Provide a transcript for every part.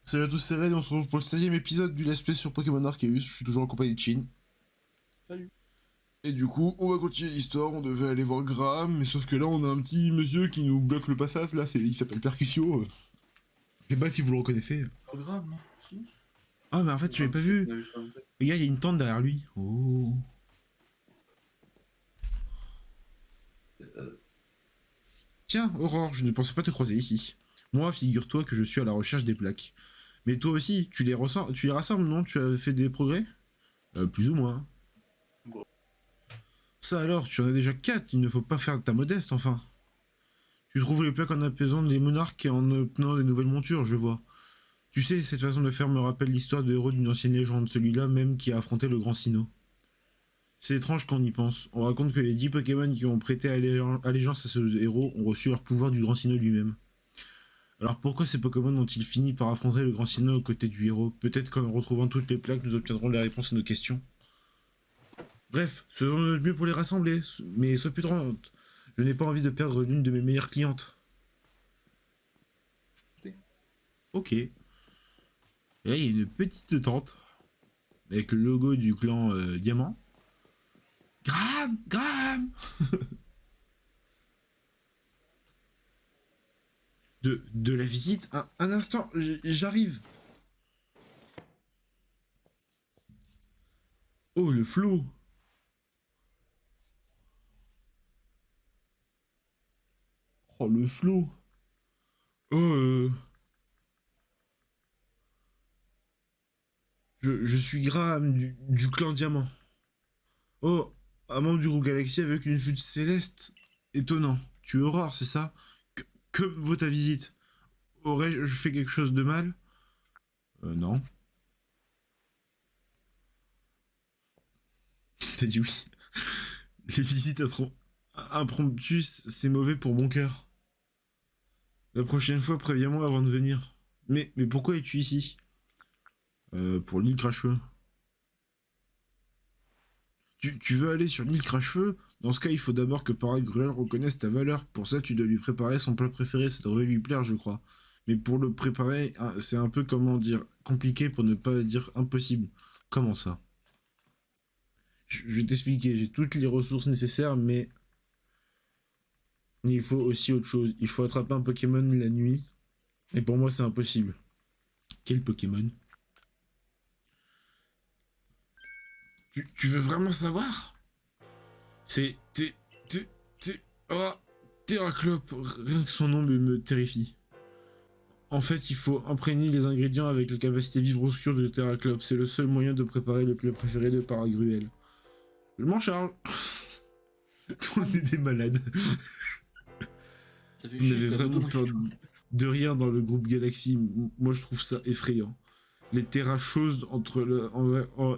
Salut à tous, c'est Red et on se retrouve pour le 16e épisode du Let's Play sur Pokémon Arceus. Je suis toujours en compagnie de Chin. Salut. Et du coup, on va continuer l'histoire. On devait aller voir Graham, mais sauf que là, on a un petit monsieur qui nous bloque le passage. Là, il s'appelle Percussion. Je sais pas si vous le reconnaissez. Programme, non si. Ah, mais en fait, tu l'avais pas vu. On a vu sur le web. Les gars, il y a une tente derrière lui. Oh. Tiens, Aurore, je ne pensais pas te croiser ici. Moi, figure-toi que je suis à la recherche des plaques. Mais toi aussi, tu les rassembles, non? Tu as fait des progrès? Plus ou moins. Bon. Ça alors, tu en as déjà 4, il ne faut pas faire ta modeste, enfin. Tu trouves les plaques en apaisant les monarques et en obtenant des nouvelles montures, je vois. Tu sais, cette façon de faire me rappelle l'histoire de héros d'une ancienne légende, celui-là même qui a affronté le grand Sinnoh. C'est étrange quand on y pense. On raconte que les 10 Pokémon qui ont prêté allégeance à ce héros ont reçu leur pouvoir du grand Sinnoh lui-même. Alors pourquoi ces Pokémon ont-ils fini par affronter le grand Sinnoh aux côtés du héros? Peut-être qu'en retrouvant toutes les plaques, nous obtiendrons les réponses à nos questions. Bref, faisons notre mieux pour les rassembler, mais sois prudente. Je n'ai pas envie de perdre l'une de mes meilleures clientes. Ok. Et là, il y a une petite tente avec le logo du clan Diamant. Graham, Graham. De la visite. Un instant, j'arrive. Oh, le flow. Oh, le flow. Oh, je suis Graham du clan Diamant. Oh, un membre du groupe Galaxy avec une vue céleste. Étonnant. Tu es Aurore, c'est ça? Que vaut ta visite? Aurais-je fait quelque chose de mal? Non. T'as dit oui. Les visites impromptues, c'est mauvais pour mon cœur. La prochaine fois, préviens-moi avant de venir. Mais pourquoi es-tu ici? Pour l'île Cracheux. Tu veux aller sur l'île Cracheux? Dans ce cas, il faut d'abord que Paragruel reconnaisse ta valeur. Pour ça, tu dois lui préparer son plat préféré. Ça devrait lui plaire, je crois. Mais pour le préparer, c'est un peu, comment dire, compliqué pour ne pas dire impossible. Comment ça? Je vais t'expliquer. J'ai toutes les ressources nécessaires, mais il faut aussi autre chose. Il faut attraper un Pokémon la nuit. Et pour moi, c'est impossible. Quel Pokémon? Tu veux vraiment savoir? C'est... Oh, Terraclope. Rien que son nom me terrifie. En fait, il faut imprégner les ingrédients avec la capacité vibro-obscure de Terraclope. C'est le seul moyen de préparer le plat préféré de Paragruel. Je m'en charge. On est des malades. Vous n'avez vraiment peur de rien dans le groupe Galaxy. Moi, je trouve ça effrayant. Les terras choses en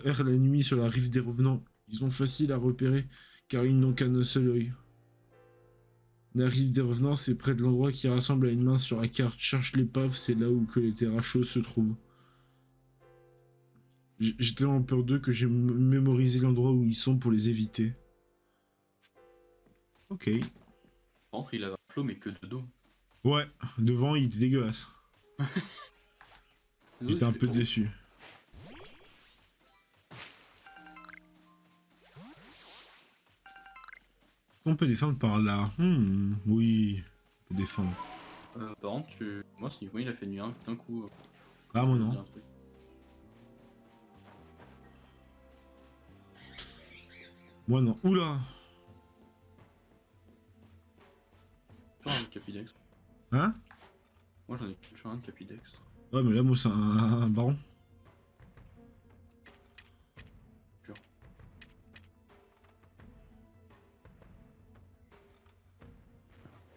air la nuit sur la rive des revenants, ils sont faciles à repérer car ils n'ont qu'un seul œil. La rive des revenants, c'est près de l'endroit qui ressemble à une main sur la carte. Cherche l'épave, c'est là où que les terras choses se trouvent. J'ai tellement peur d'eux que j'ai mémorisé l'endroit où ils sont pour les éviter. Ok. Entre, il avait un flow, mais que de dos. Ouais, devant, il était dégueulasse. J'étais un peu déçu. On peut descendre par là. Oui, on peut descendre. Par contre, moi, ce niveau, il a fait nuit d'un coup. Ah, moi je veux non. dire un truc. Moi non. Oula. Sur un Capidextre. Hein? Moi, j'en ai plus sur un Capidextre. Ouais, mais là, moi, c'est un baron. Pur. Tu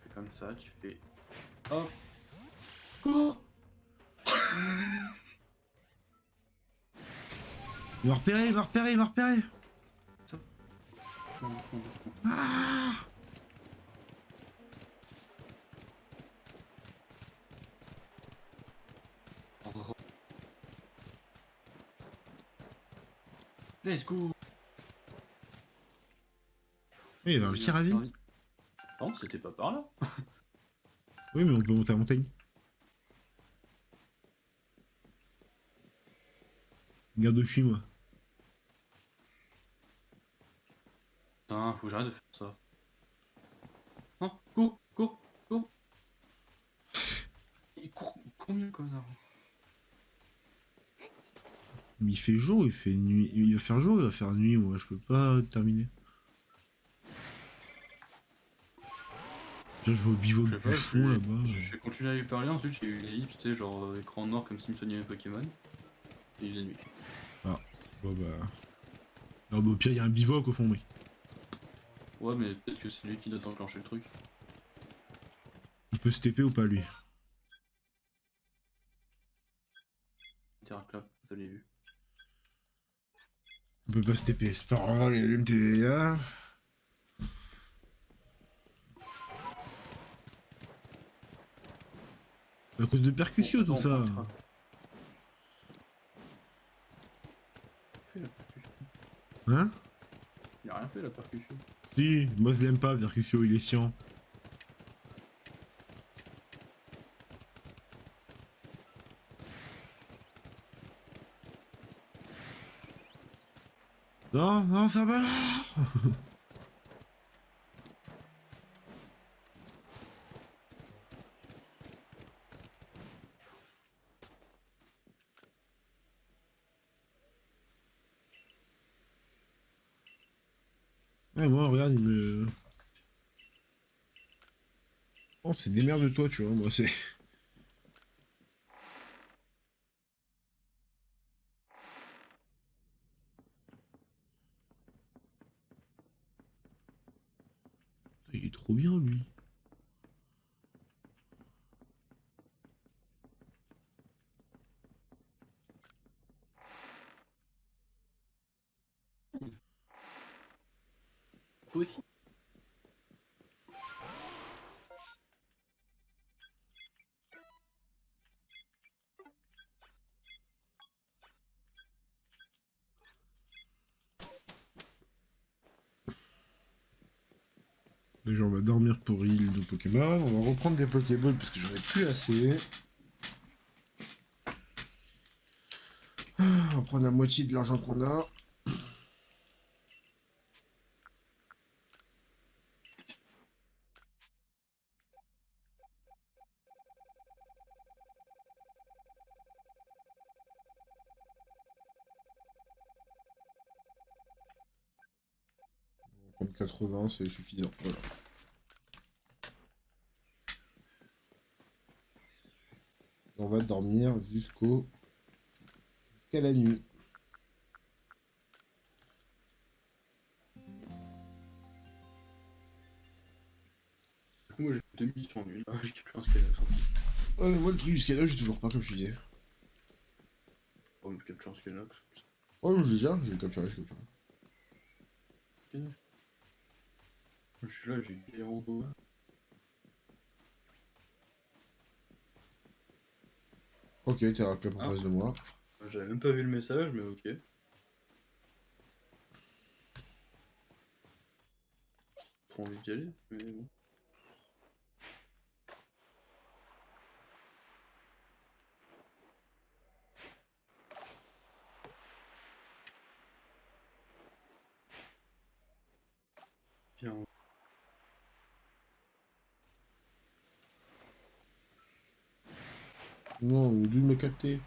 fais comme ça, tu fais. Hop! Cours. Il m'a repéré, il m'a repéré, il m'a repéré. Ça. Doucement. Ah. Oh. Let's go! Oui, il va réussir à vivre. Non, c'était pas par là. Oui, mais on peut monter à la montagne. Garde où je suis, moi. Putain, faut que j'arrête de faire ça. Non, cours, cours, cours. Cours mieux, connard. Mais il fait jour, il fait nuit. Il va faire jour, il va faire nuit, moi, je peux pas terminer. Là, je vais au bivouac Je sais pas, bûcheron là-bas. j'ai continué à lui parler, ensuite j'ai eu une ellipse, tu sais, genre écran noir comme si me soignait mes Pokémon. Et il faisait nuit. Ah, bon bah. Ah, bah au pire, il y a un bivouac au fond, mec. Ouais, mais peut-être que c'est lui qui doit enclencher le truc. Il peut se TP ou pas, lui? Terraclap, vous l'avez vu. On peut pas se TP, c'est pas grave, il allume tes dégâts. À cause de percussions, tout Attends, ça. il a rien fait, la percussion. Hein? Il a rien fait la percussion. Si, moi je l'aime pas, percussion, il est chiant. Non, non, ça va. Ouais, moi, regarde, il me. Oh, c'est des merdes de toi, tu vois, moi, c'est. Il est trop bien, lui. Toi aussi. Déjà, on va dormir pour heal de Pokémon. On va reprendre des Pokéballs parce que j'en ai plus assez. On va prendre la moitié de l'argent qu'on a. On va prendre 80, c'est suffisant. Voilà. On va dormir jusqu'à la nuit. Du coup, moi j'ai 2 missions nulles. Ah, j'ai plus un Skylox. Ouais, mais moi, le truc du scanner, j'ai toujours pas, comme je te disais. Oh, mais capture un Skylox. Oh, je l'ai déjà, je l'ai capturé, je l'ai capturé. Je suis là, j'ai des héros. Ok, t'es un club en Ah, face de moi. j'avais même pas vu le message, mais ok. Trop envie d'y aller, mais bon. Bien. Non, il a dû me capter.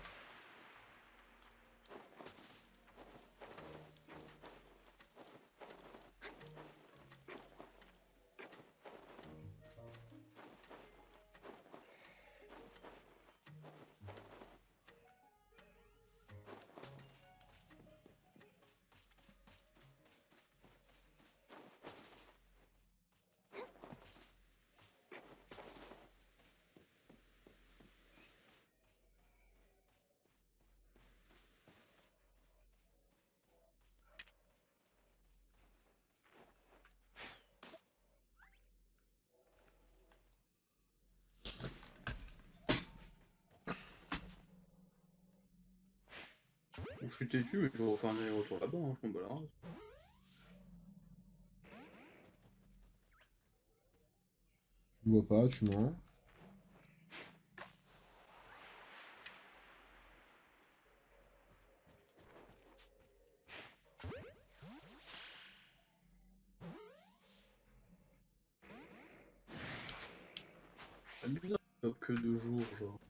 Bon, je suis têtu, mais je vais refaire un aller-retour là-bas, hein, je m'en bats la race. Je vois pas, tu mens. C'est bizarre, que 2 jours, genre.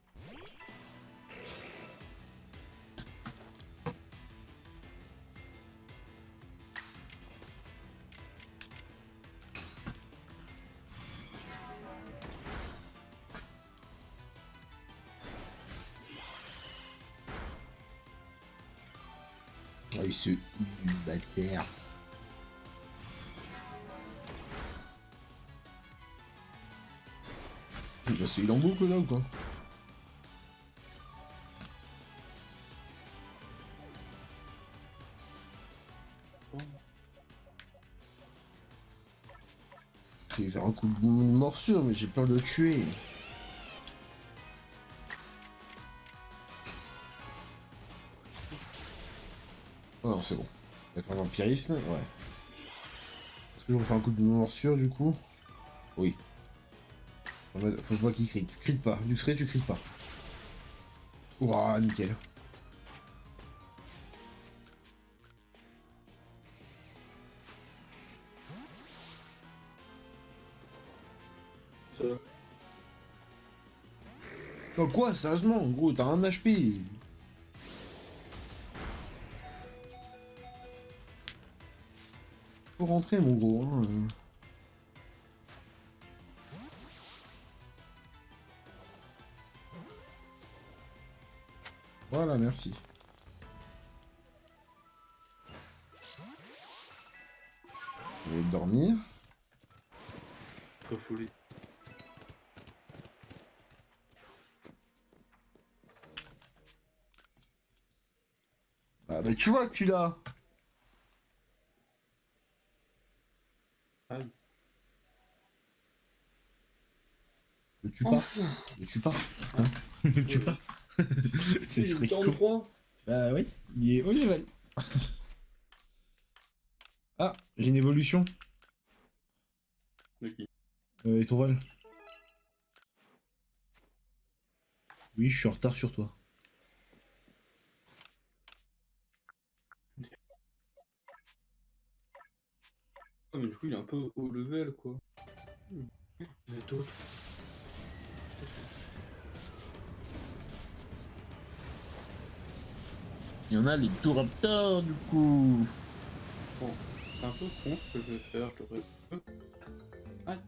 Oh, il se heal, ce bâtard. Il va se heal en boucle là ou quoi? Bon. Je vais faire un coup de morsure, mais j'ai peur de le tuer. Oh non, c'est bon. Il va faire un vampirisme, ouais. Est-ce que je refais un coup de morsure du coup? Oui. Faut pas qu'il crit. Crite pas. Luxray, tu crites pas. Ouah, nickel. Ça, Oh quoi, sérieusement, gros, t'as un HP. Faut rentrer, mon gros. Hein. Voilà, merci. Je vais dormir. trop folie. Ah bah tu vois que tu l'as. Aïe. Le tue pas. Enfin. Le tue pas. Hein. Le tue pas. Ce Il serait est con. 43. Bah oui, il est haut level. Ah, j'ai une évolution. De qui? Étoile. Oui, je suis en retard sur toi. Ah, mais du coup, il est un peu haut level, quoi. Il y a d'autres. Il y en a les Touraptors du coup. Bon, c'est un peu con ce que je vais faire, je devrais... Aïe.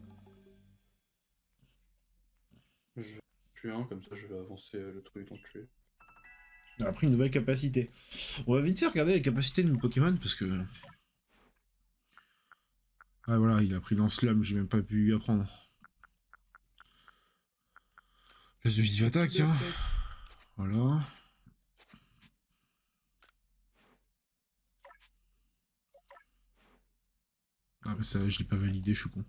Je tue un, comme ça je vais avancer le truc d'en tuer. On a appris une nouvelle capacité. On va vite faire regarder les capacités de mes Pokémon parce que. Ah voilà, il a pris dans Slam, j'ai même pas pu y apprendre. Place de vive attaque, hein. Voilà. Ah bah ça, je l'ai pas validé, je suis con.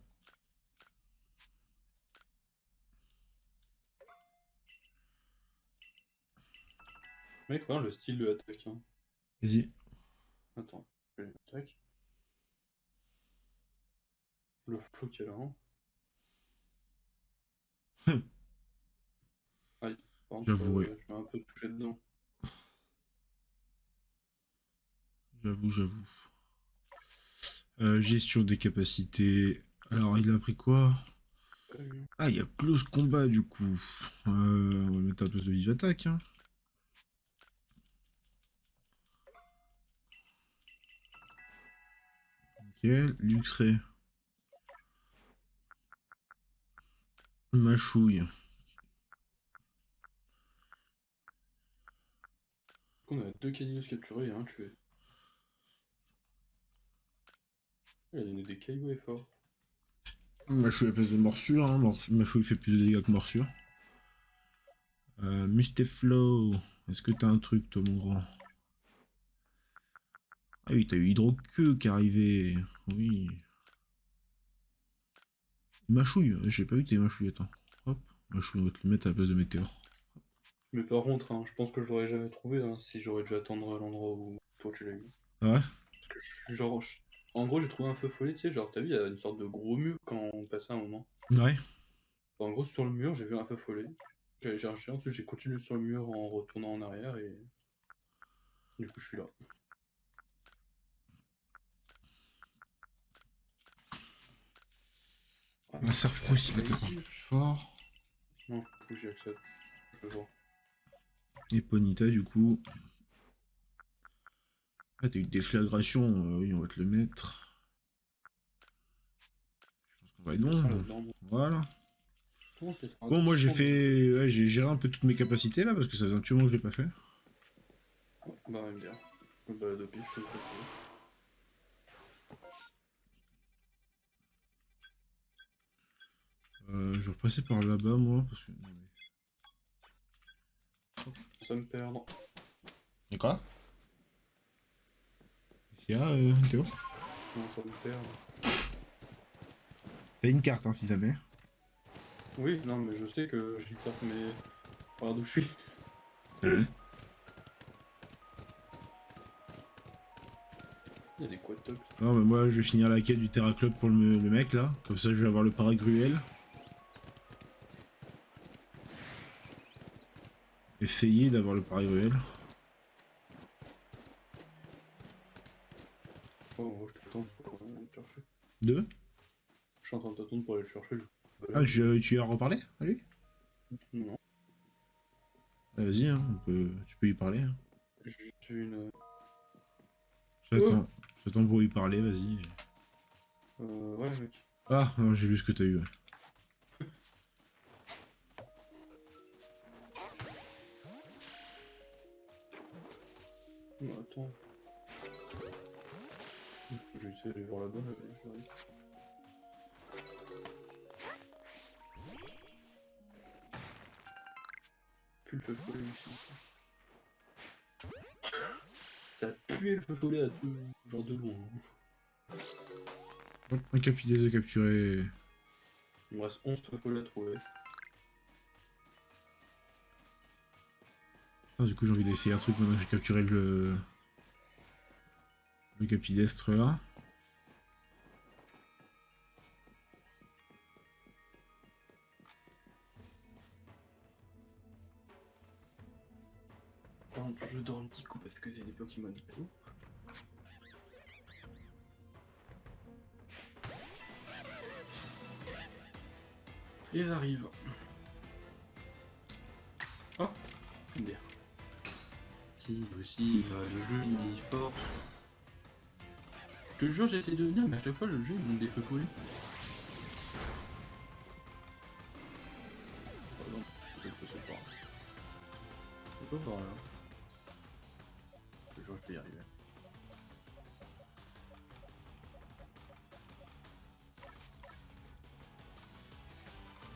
Mec, regarde le style de l'attaque. Hein. Vas-y. Attends, je vais l'attaque. Le flow qu'il y a là. Hein. Aïe, par contre, J'avoue, ouais. je vais un peu toucher dedans. J'avoue. Gestion des capacités. Alors, il a pris quoi? Ah, il y a close combat du coup. On va mettre un peu de vive attaque. Hein. Nickel. Luxray. Machouille. On a 2 Cailloux capturés et un tué. Il a donné des cailloux et fort. Machouille à place de morsure. Hein. Machouille fait plus de dégâts que morsure. Mustaflo. Est-ce que t'as un truc, toi, mon grand? Ah oui, t'as eu Hydroqueue qui est arrivé. Oui. Machouille. J'ai pas eu tes machouilles, attends. Hop. Machouille, on va te le mettre à la place de météore. Mais par contre, hein, je pense que je l'aurais jamais trouvé hein, si j'aurais dû attendre l'endroit où toi tu l'as eu. Ah ouais? Parce que je suis genre. En gros, j'ai trouvé un feu follet, tu sais, genre, t'as vu, il y a une sorte de gros mur quand on passait un moment. Ouais. En gros, sur le mur, j'ai vu un feu follet. J'ai cherché, ensuite j'ai continué sur le mur en retournant en arrière et. Du coup, je suis là. Un Serfrousse, il va taper plus fort. faut que j'y accède. Je vais voir. Et Ponita, du coup. Ah, t'as eu une déflagration, oui, on va te le mettre. Je pense qu'on va être Ah, bon. là-dedans, bon. Voilà. Attends, peut-être un Bon, moi j'ai temps de- fait. Ouais, j'ai géré un peu toutes mes capacités là, parce que ça faisait un petit moment que je l'ai pas fait. Ouais, bah, même bien. Je me balade au pif, je peux le faire. Je vais repasser par là-bas, moi, parce que. Ça me perd. Et quoi? Qu'est-ce qu'il y a, Théo? Non, ça me perd. T'as une carte, hein, si jamais. Oui, non, mais je sais que j'ai une carte, mais. Voilà d'où je suis. Il y a des quad tops. Non, mais moi je vais finir la quête du Terra Club pour le mec là. Comme ça, je vais avoir le paragruel. Essayer d'avoir le paragruel. Oh, je t'attends pour aller le chercher. Deux. Je suis en train de t'attendre pour aller le chercher. Ah, tu as reparlé à lui? Non. Ah, vas-y, hein, tu peux y parler. Hein. J'ai une. J'attends pour y parler, vas-y. Ouais, mec. Ah, non, j'ai vu ce que t'as eu. Ouais. Attends. J'ai essayé d'aller voir la bonne, mais j'arrive. Pue le feu follet ici. Ça pue le feu follet à tout genre de loin. Hop, un capitaine de capturer. Il me reste 11 feux follets à trouver. Ah, du coup, j'ai envie d'essayer un truc maintenant que j'ai capturé le capidestre là. Attends, je dors un petit coup parce que c'est des Pokémon. Ils arrivent. Oh, bien. Si, aussi, le jeu il est fort. Je te jure, j'essaie de venir, mais à chaque fois le jeu il me donne des feux follets. Oh non, c'est pas par là. Je te jure, je vais y arriver.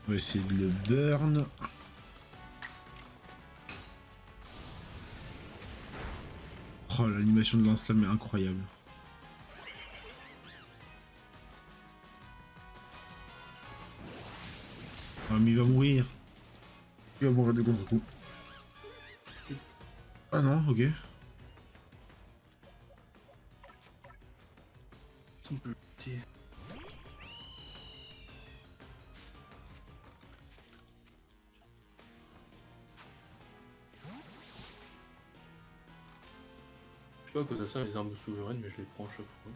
On va essayer de le burn. Oh, l'animation de lance-flamme est incroyable. Ah, mais il va mourir. Il va mourir de contre-coup. Ah non, ok. On peut jeter. Je sais pas à quoi ça sert les armes souveraines, mais je les prends à chaque fois.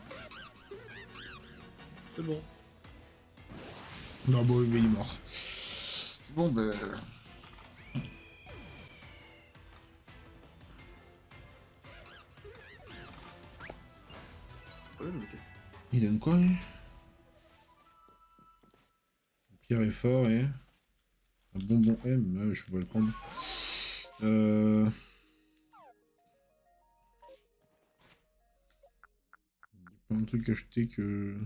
C'est bon. Non, bon, mais il est mort. Bon, ben. Problème, ok. Il donne quoi, lui? Pierre est fort et... Un bonbon M, ah, je peux pas le prendre. Il y a plein de trucs achetés que...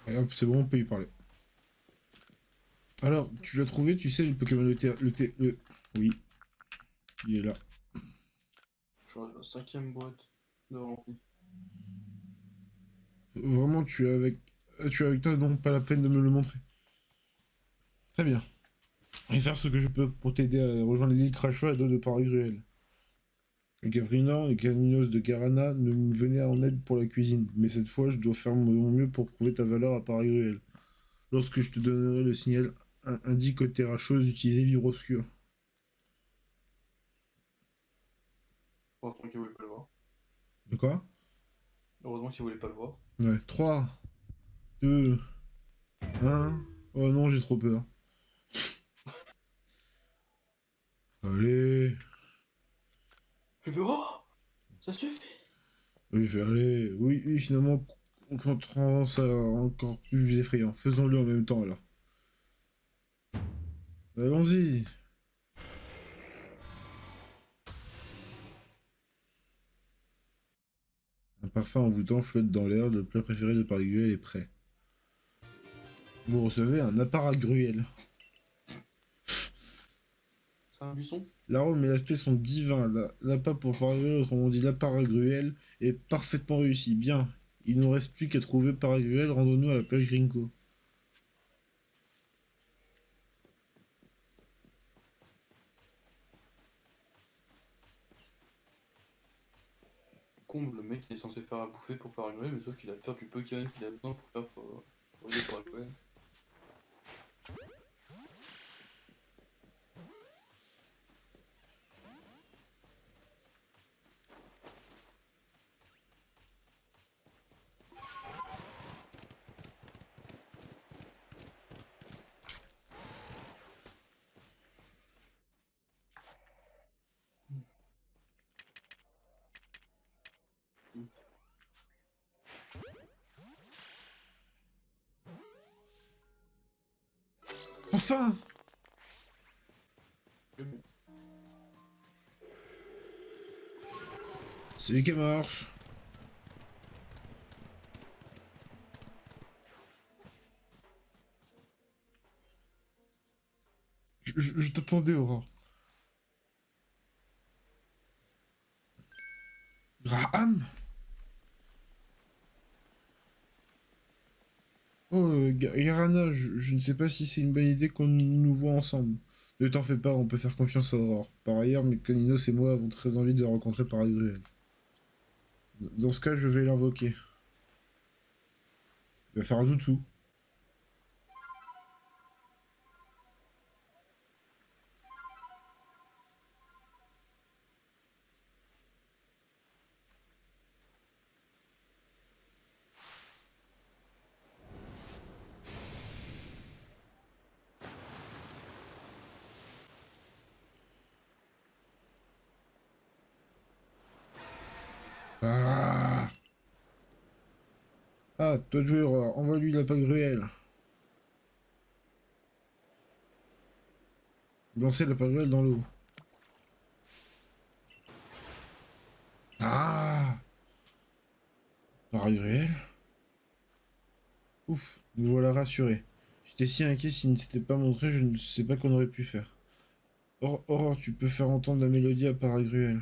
Et hop, c'est bon, on peut y parler. Alors, tu l'as trouvé, tu sais, le Pokémon de terre... Le... Oui. Il est là. Je suis à la 5ème boîte de rempli. Vraiment, tu as avec toi, donc pas la peine de me le montrer. Très bien. Et faire ce que je peux pour t'aider à rejoindre l'île Crashua et de Paragruel. Le Gavrinan et Caninos de Garana ne me venaient en aide pour la cuisine, mais cette fois je dois faire mon mieux pour prouver ta valeur à Paragruel. Lorsque je te donnerai le signal indique au terra chose d'utiliser Vibroscure. Heureusement qu'il voulait pas le voir. De quoi? Heureusement qu'il voulait pas le voir. Ouais, 3, 2, 1. Oh non, j'ai trop peur. Allez. Je fais oh, ça suffit. Oui, allez. Oui, oui, finalement, on rend ça encore plus effrayant. Faisons-le en même temps, alors. Allons-y. Un parfum envoûtant flotte dans l'air, le plat préféré de Pariguel est prêt. Vous recevez un apparat-gruel. C'est un buisson. L'arôme et l'aspect sont divins. L'appât pour Pariguel, autrement dit l'apparat-gruel, est parfaitement réussi. Bien. Il ne nous reste plus qu'à trouver Pariguel, rendons-nous à la plage Gringo. Comble, le mec il est censé faire à bouffer pour faire une Noël, mais sauf qu'il a peur du Pokémon qu'il a besoin pour faire pour aider pour la Noël. Enfin! C'est lui qui marche. Je t'attendais, Aurore. Graham? Oh, Garana, je ne sais pas si c'est une bonne idée qu'on nous voit ensemble. Ne t'en fais pas, on peut faire confiance à Aurore. Par ailleurs, Mekoninos et moi avons très envie de rencontrer Paragruel. Dans ce cas, je vais l'invoquer. Il va faire un jutsu. Ah! Ah, toi de jouer, Aurore. Envoie-lui la Paragruel. Lancer la Paragruel dans l'eau. Ah! Paragruel? Ouf, nous voilà rassurés. J'étais si inquiet s'il ne s'était pas montré, je ne sais pas qu'on aurait pu faire. Aurore, tu peux faire entendre la mélodie à Paragruel.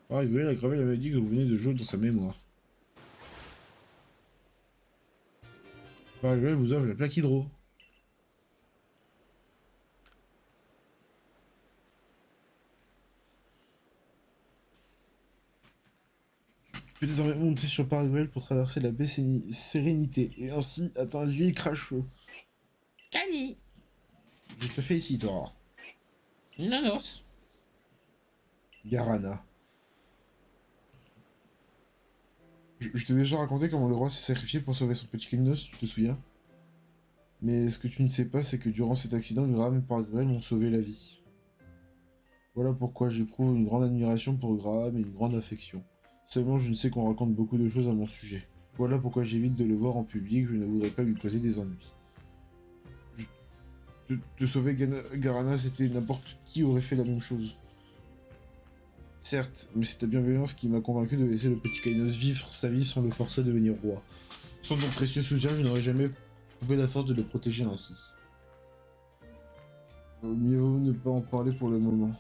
Paragruel a gravé la mélodie que vous venez de jouer dans sa mémoire. Paragruel vous offre la plaque hydro. Tu peux désormais monter sur Paragruel pour traverser la baie Sérénité et ainsi atteindre l'île Cracheux. Cani, Je te félicite, Aurore. Nanos, Garana. Je t'ai déjà raconté comment le roi s'est sacrifié pour sauver son petit Kainos, tu te souviens? Mais ce que tu ne sais pas, c'est que durant cet accident, Graham et Paragruel m'ont sauvé la vie. Voilà pourquoi j'éprouve une grande admiration pour Graham et une grande affection. Seulement, je ne sais qu'on raconte beaucoup de choses à mon sujet. Voilà pourquoi j'évite de le voir en public, je ne voudrais pas lui causer des ennuis. De sauver Garana, c'était n'importe qui aurait fait la même chose. Certes, mais c'est ta bienveillance qui m'a convaincu de laisser le petit Kainos vivre sa vie sans le forcer à devenir roi. Sans ton précieux soutien, je n'aurais jamais trouvé la force de le protéger ainsi. Mieux vaut ne pas en parler pour le moment.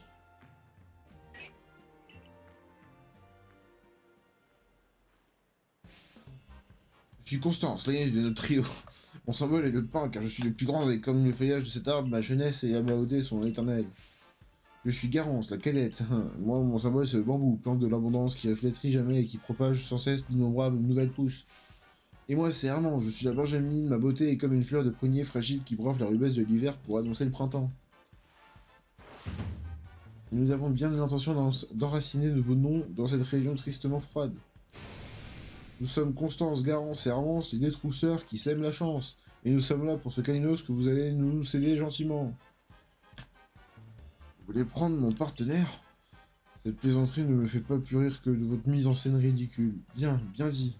Je suis Constance, l'aînée de notre trio. Mon symbole est le pain, car je suis le plus grand, et comme le feuillage de cet arbre, ma jeunesse et Amaodé sont éternelles. Je suis Garance, la cadette. Moi, mon symbole, c'est le bambou, plante de l'abondance qui reflétrit jamais et qui propage sans cesse d'innombrables nouvelles pousses. Et moi, c'est Armand, je suis la Benjamine, ma beauté est comme une fleur de prunier fragile qui brave la rudesse de l'hiver pour annoncer le printemps. Nous avons bien l'intention d'enraciner vos noms dans cette région tristement froide. Nous sommes Constance, Garance et Armance, les détrousseurs qui sèment la chance. Et nous sommes là pour ce Kalinos que vous allez nous céder gentiment. Vous voulez prendre mon partenaire? Cette plaisanterie ne me fait pas plus rire que de votre mise en scène ridicule. Bien, bien dit.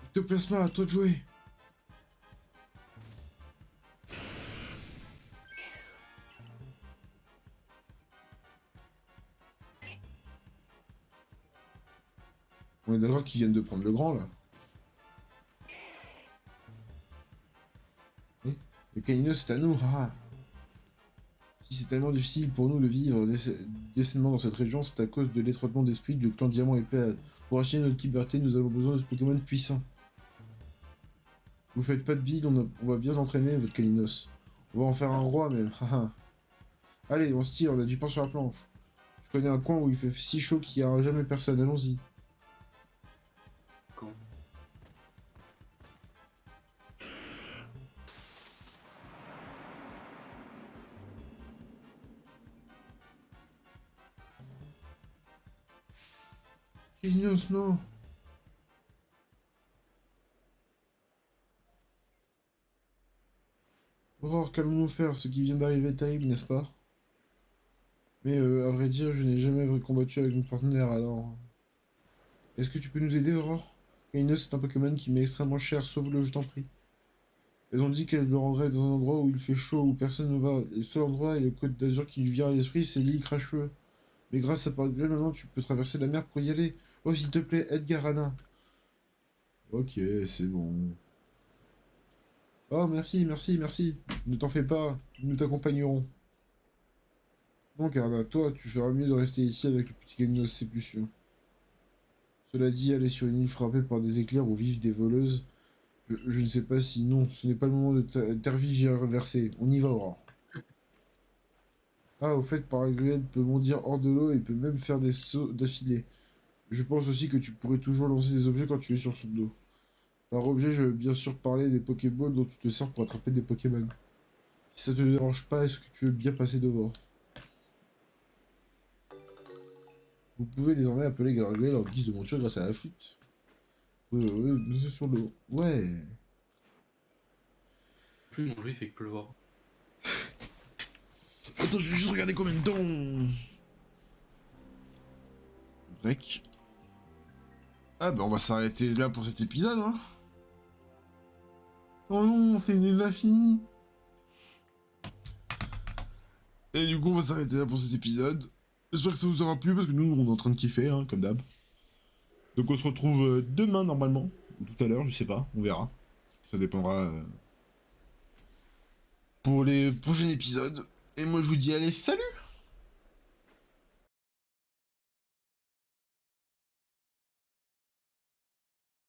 Ectoplasma, à toi de jouer. On est d'accord qu'ils viennent de prendre le grand, là. Oui. Le Kalinos, c'est à nous, haha. Si c'est tellement difficile pour nous de vivre décemment dans cette région, c'est à cause de l'étroitement d'esprit du clan Diamant et Perle. Pour acheter notre liberté, nous avons besoin de Pokémon puissants. Vous faites pas de bile, on va bien l'entraîner, votre Kalinos. On va en faire un roi, même, haha. Allez, on se tire, on a du pain sur la planche. Je connais un coin où il fait si chaud qu'il n'y aura jamais personne, allons-y. Quand? Kalinos, non. Aurore, qu'allons-nous faire? Ce qui vient d'arriver est terrible, n'est-ce pas? Mais à vrai dire, je n'ai jamais combattu avec mon partenaire, alors... Est-ce que tu peux nous aider, Aurore? Kainos, c'est un Pokémon qui m'est extrêmement cher, sauve-le, je t'en prie. Elles ont dit qu'elle le rendrait dans un endroit où il fait chaud, où personne ne va. Et le seul endroit et le Côte d'Azur qui lui vient à l'esprit, c'est l'île Cracheux. Mais grâce à Parguel, maintenant tu peux traverser la mer pour y aller. Oh, s'il te plaît, Edgar Anna. Ok, c'est bon. Oh, merci, merci, merci. Ne t'en fais pas, nous t'accompagnerons. Non, Carna, toi, tu feras mieux de rester ici avec le petit Kainos, c'est plus sûr. Cela dit, aller sur une île frappée par des éclairs où vivent des voleuses, je ne sais pas si non, ce n'est pas le moment de tergiverser. On y va, Aurore. Ah, au fait, Paragruel peut bondir hors de l'eau et peut même faire des sauts d'affilée. Je pense aussi que tu pourrais toujours lancer des objets quand tu es sur son dos. Par objet, je veux bien sûr parler des Pokéballs dont tu te sers pour attraper des Pokémon. Si ça te dérange pas, est-ce que tu veux bien passer devant? Vous pouvez désormais appeler Garguel en guise de monture grâce à la flûte. Oui, c'est sur l'eau. Ouais. Plus mon jeu il fait que pleuvoir. Attends, je vais juste regarder combien de temps. Break. Ah bah on va s'arrêter là pour cet épisode, hein. Oh non, c'est déjà fini. Et du coup, on va s'arrêter là pour cet épisode. J'espère que ça vous aura plu, parce que nous, on est en train de kiffer, hein, comme d'hab. Donc on se retrouve demain, normalement. Ou tout à l'heure, je sais pas, on verra. Ça dépendra pour les prochains épisodes. Et moi, je vous dis, allez, salut!